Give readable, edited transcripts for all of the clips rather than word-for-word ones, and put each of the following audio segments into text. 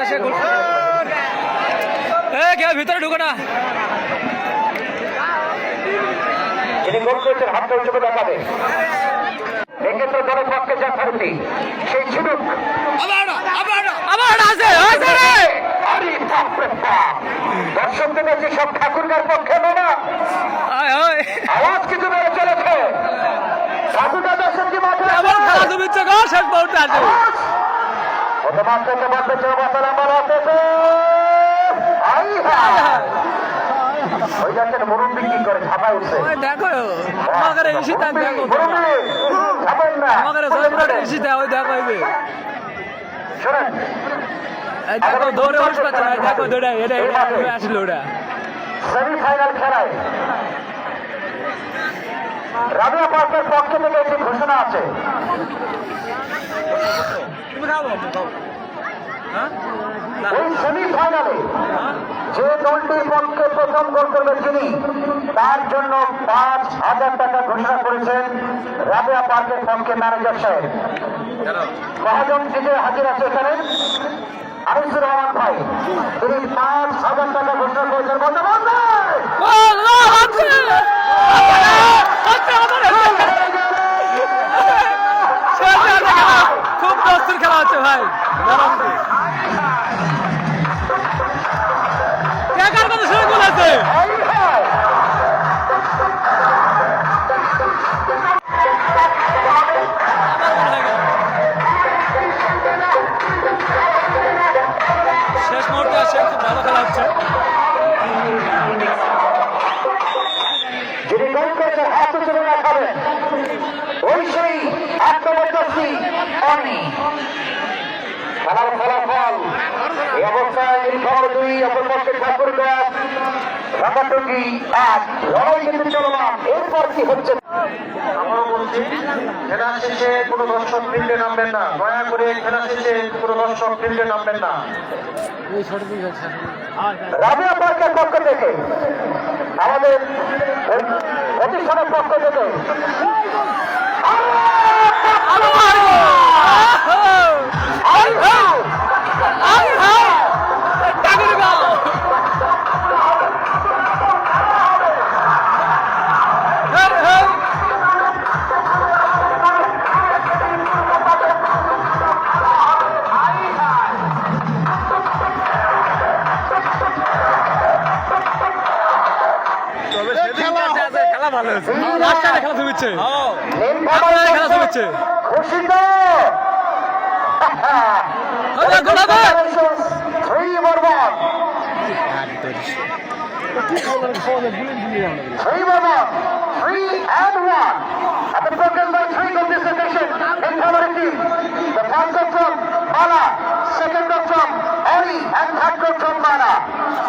সে গোল কেউ ভিতরে ঢুকে না। যিনি গোল করেছেন হাতটা উঁচু করে দেখাবে। এক্ষেত্রে দলের পক্ষে যা থাকবে সেই ঝিনুক দর্শকদের কাছে সব ঠাকুরগার পক্ষে না আওয়াজ কিন্তু বেড়ে চলেছে। ঠাকুরগার দর্শক কি মাঠে শেষ মুহূর্তে আছে মুরুব্বি কি করে ছাপায় উঠছে দেখো আমাদের ইসিতে দেখো আমাদের জয়পুরহাট ইসিতে ওই দেখো এই শোনেন দেখো দৌড়ে উঠতে পারছে না দেখো দৌড়ে এটা আসলো ওটা সেমিফাইনাল খেলায় রাবিয়া পার্কের পক্ষ থেকে একটি ঘোষণা আছে। ওই সেমিফাইনালে যে দলটির পক্ষে প্রথম গোল করবে তিনি তার জন্য 5,000 টাকা ঘোষণা করেছেন রাবিয়া পার্কের পক্ষে ম্যানেজার সাহেব। মহাজন নিজে হাজির আছে এখানে আনিসুর রহমান ভাই, তিনি 5,000 টাকা ঘোষণা করেছেন। খুব দস্তুর খেলা হচ্ছে ভাই। টাকার কথা শুনে গোল আছে শেষ মুহূর্তে আসে খুব ভালো খেলা হচ্ছে। যিনি গোল করেছেন হাত উঁচু করে দেখাবেন ওই সেই আত্মবর্তী অনি খেলার ফলাফল এই অবস্থায় খবর 2 অপর পক্ষে ঠাকুরগাঁ রাঙাটুকি 1 লড়াই কিন্তু চলমান। এরপর কি হচ্ছে আমরাও বলছি খেলা শেষে কোনো দর্শক ফিল্ডে নামবেন না, দয়া করে খেলা শেষে কোনো দর্শক ফিল্ডে নামবেন না। রাবিয়া পার্কের পক্ষ থেকে আমাদের প্রতিষ্ঠানের পক্ষ থেকে খেলা ভালো হয়েছে খেলা শুনেছে খেলা শুনেছে খুশি তো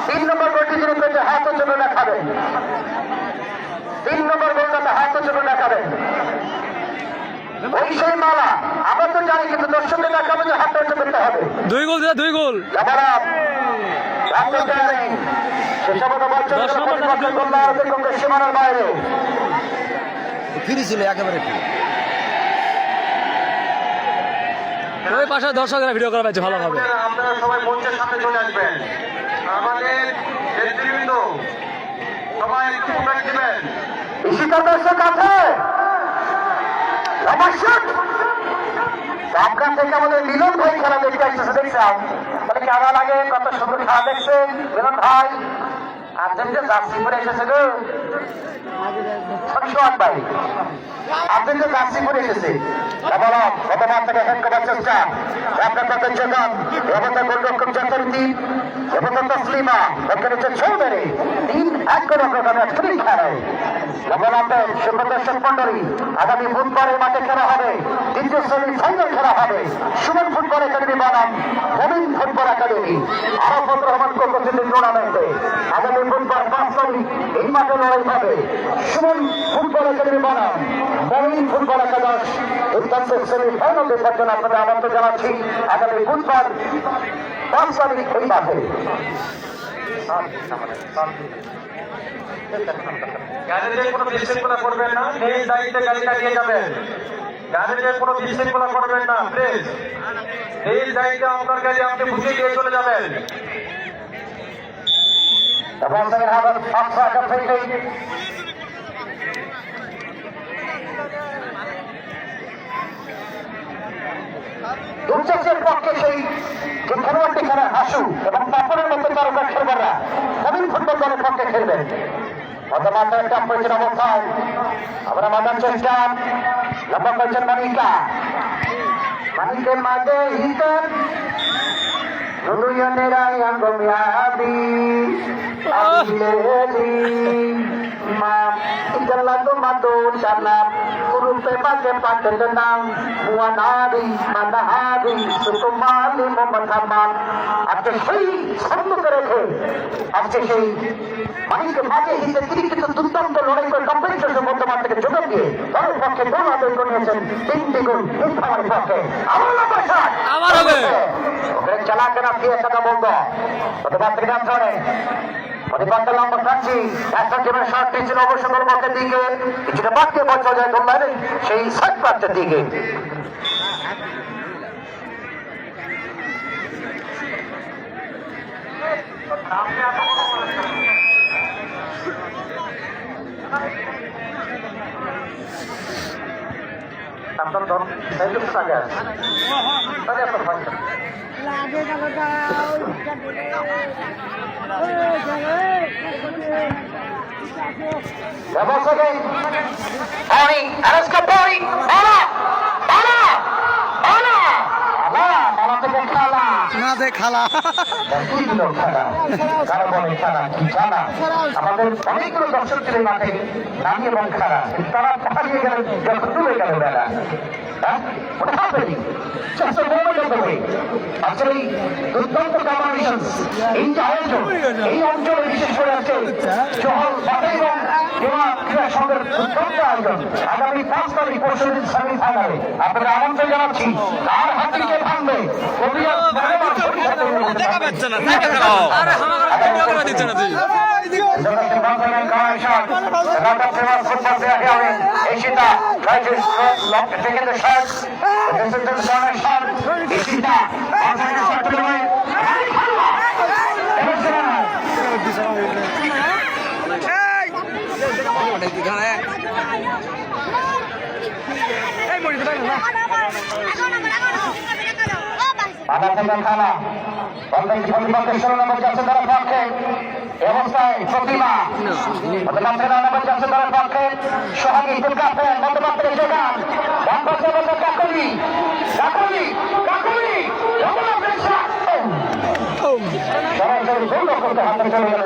তিন নম্বর গোলটি যিনি পেয়েছে হাত জন্য দেখাবে। 3 নম্বর গোলটাতে হাত জন্য দেখাবে ওই সেই মালা। আমরা তো জানি কিন্তু দর্শকদের দেখাবে যে হাতটা উঁচু করতে হবে। 2 গোল দিলা 2 গোল সীমানার বাইরে ফিরেছিল একেবারে ওই পাশে দর্শকরা ভিডিও করা পাচ্ছে ভালো হবে। আপনারা সবাই মঞ্চের সামনে চলে আসবেন। আমাদের নেতৃবৃন্দ সবাই একটু ফোকাস দিবেন। ইশিতা দর্শক আছে আপনার থেকে আমাদের মিলন ভাই খেলা দেখতে আসতেছে দেখছিলাম। তাহলে কেমন লাগে? কত সুন্দর খেলা দেখছে মিলন ভাই। আপনি যে জার্সি পরে এসেছে গো ভাই, আপনি যে জার্সি পরে এসেছে বলো কত মান থেকে হেড করার চেষ্টা আপনার কত জগৎ এবং গোলরক্ষক যথারীতি এবং তসলিমা ওখানে যে চৌধুরী 3-1 করে খেলায় আমাদের সুন্দর মন্ডলী। আগামী বুধবারের মাঠে খেলা হবে, দ্বিতীয় শ্রেণীর ফাইনাল খেলা হবে সুমন ফুটবল একাডেমি বানাম Nabin football academy Arafat Rahman coaching টুর্নামেন্টে আগামী বুধবার 5 তারিখ এই মাঠে লড়াই হবে সুমন ফুটবল একাডেমি বানাম নবীন ফুটবল একাদশ অত্যন্ত শ্রেণীর ফাইনাল দেখার জন্য আপনাদের আমন্ত্রণ জানাচ্ছি আগামী বুধবার 5 তারিখ এই মাঠে। গাড়িতে কোনো বিশৃঙ্খলা করবেন না, এই দায়িত্বে গাড়িটা নিয়ে যাবেন। গাড়িতে কোনো বিশৃঙ্খলা করবেন না প্লিজ। এই জায়গা আপনার গাড়ি আপনি বুঝিয়ে দিয়ে চলে যাবেন। দুর্যোগের পক্ষে সেই যে খেলোয়াড়টি খেলেন হাসু এবং তারপরের মতো তারকা খেলোয়াড়রা নবীন ফুটবল দলের পক্ষে খেলবেন। মাত্র একটা পরিচিত অবস্থায় আমরা মাদার চেষ্টা লম্বা করছেন মানিকের মাঝে হিতেন দুনিয়ানেরাই আগমিয়াবি মা ইজালা তো মাতো চালাম কুরুপে মাঝে পাটের নাম মুয়ানারি মানাহারি সুকুমালি মোহাম্মদ হাম্মান আজকে সেই ছন্দ রেখে আজকে সেই মানিককে মাঝে হিসেবে তিনি কিন্তু দুর্দান্ত লড়াই করে কম্পিটিশনের মধ্যমান থেকে যোগান দিয়ে দলের পক্ষে গোল আদায় করে নিয়েছেন 3টি গোল নীলফামারীর পক্ষে। আমার হবে চালাকে না দিয়ে টাকা বন্ধ প্রতিবাদ থেকে নাম ধরে প্রতিবাদটা লম্বা থাকছি একটা টিমের শর্টটি ছিল অবশ্য গোলপথের দিকে কিছুটা বাদ দিয়ে বল চলে যায় গোললাইনে সেই সাইড প্রান্তের দিকে। আপনার ধরুন আগে লাগে গেল আমাদের অনেকগুলো দর্শক ছিল মাঠে নামি এবং খারা তারা পালিয়ে গেলেন যখন ডুবে গেল বেলা। আসলে এই দুর্দান্ত কম্বিনেশন এই যে আয়োজন এই অঞ্চলে বিশেষ করে আছে চহল মাঠে এবং ক্রীড়া সংঘের দুর্দান্ত আয়োজন আগামী 5 তারিখ পরশুদিন সেমিফাইনালে আপনাদের আমন্ত্রণ জানাচ্ছি। কার হাতিকে ভাঙবে দেখা পাচ্ছে না আরে আমার দিচ্ছে না তুই খানা প্রতিপক্ষের 16 নম্বর যাচ্ছে তার পক্ষে অবস্থায় প্রতিমা মধ্যমাত্রে 9 নম্বর যাচ্ছে তার পক্ষে সোহাগী দুর্গাফেন মধ্যমাত্রে যোগান কাকলি কাকলি কাকলি সরাসরি গোল করতে হাতে চলে গেল